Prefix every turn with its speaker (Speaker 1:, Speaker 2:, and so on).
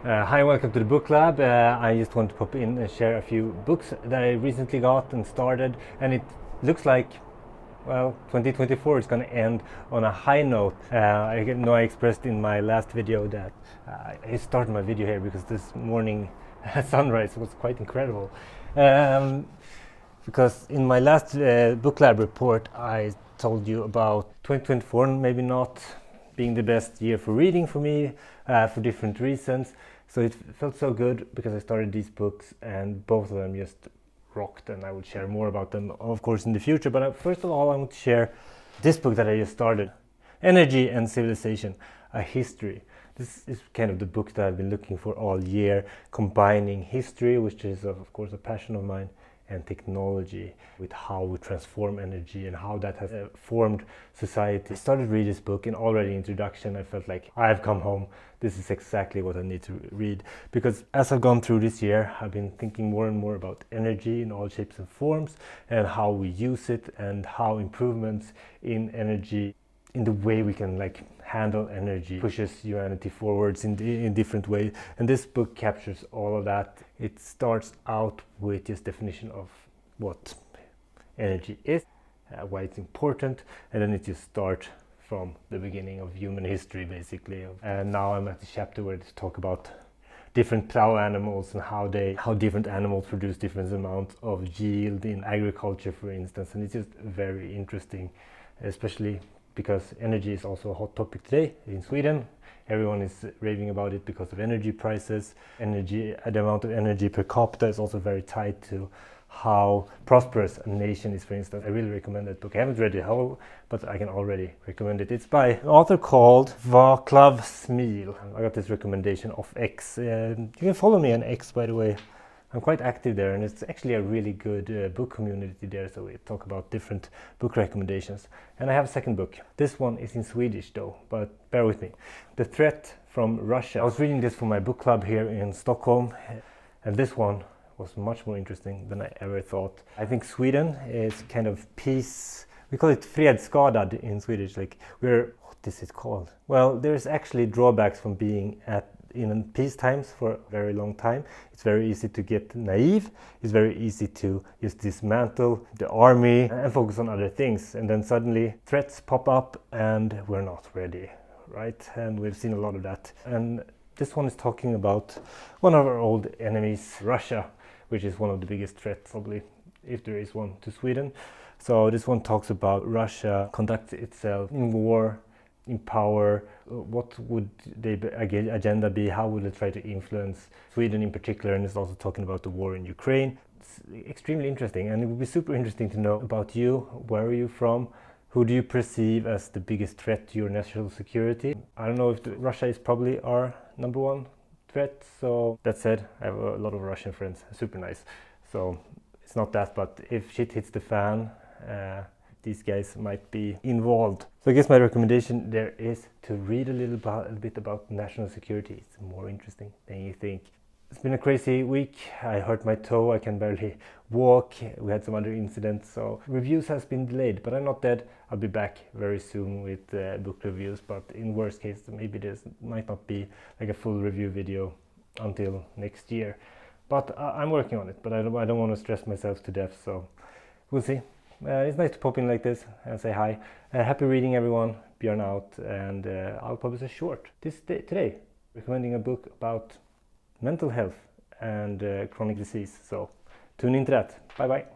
Speaker 1: Hi, welcome to the Booklab. I just want to pop in and share a few books that I recently got and started, and it looks like, well, 2024 is going to end on a high note. I know I expressed in my last video that I started my video here because this morning sunrise was quite incredible. Because in my last Booklab report I told you about 2024 maybe not being the best year for reading for me for different reasons. So it felt so good because I started these books and both of them just rocked, and I will share more about them of course in the future. But first of all I want to share this book that I just started, Energy and Civilization, A History. This is kind of the book that I've been looking for all year, combining history, which is of course a passion of mine, and technology, with how we transform energy and how that has formed society. I started reading this book, and already in introduction I felt like I've come home. This is exactly what I need to read, because as I've gone through this year I've been thinking more and more about energy in all shapes and forms, and how we use it, and how improvements in energy, in the way we can handle energy, pushes humanity forwards in different ways. And this book captures all of that. It starts out with this definition of what energy is, why it's important, and then it just starts from the beginning of human history basically. And now I'm at the chapter where they talk about different plow animals and how different animals produce different amounts of yield in agriculture, for instance. And it's just very interesting, especially because energy is also a hot topic today in Sweden. Everyone is raving about it because of energy prices. The amount of energy per capita is also very tied to how prosperous a nation is, for instance. I really recommend that book. I haven't read it whole, but I can already recommend it. It's by an author called Vaclav Smil. I got this recommendation of X. You can follow me on X, by the way. I'm quite active there, and it's actually a really good book community there, so we talk about different book recommendations. And I have a second book. This one is in Swedish though, but bear with me. The Threat from Russia. I was reading this for my book club here in Stockholm, and this one was much more interesting than I ever thought. I think Sweden is kind of peace. We call it fredsskadad in Swedish. What is it called? Well, there's actually drawbacks from being in peace times for a very long time. It's very easy to get naive. It's very easy to just dismantle the army and focus on other things. And then suddenly threats pop up and we're not ready, right? And we've seen a lot of that. And this one is talking about one of our old enemies, Russia, which is one of the biggest threats probably, if there is one, to Sweden. So this one talks about Russia conducts itself in war, in power. What would their agenda be? How would they try to influence Sweden in particular? And it's also talking about the war in Ukraine. It's extremely interesting, and it would be super interesting to know about you. Where are you from? Who do you perceive as the biggest threat to your national security? I don't know if Russia is probably our number one threat. So that said, I have a lot of Russian friends, super nice. So it's not that, but if shit hits the fan, these guys might be involved. So I guess my recommendation there is to read a little bit about national security. It's more interesting than you think. It's been a crazy week. I hurt my toe, I can barely walk. We had some other incidents, so reviews has been delayed, but I'm not dead. I'll be back very soon with book reviews, but in worst case maybe there might not be a full review video until next year. But I'm working on it, but I don't want to stress myself to death, so we'll see. It's nice to pop in like this and say hi. Happy reading everyone, Björn out, and I'll publish a short today recommending a book about mental health and chronic disease, so tune into that. Bye bye.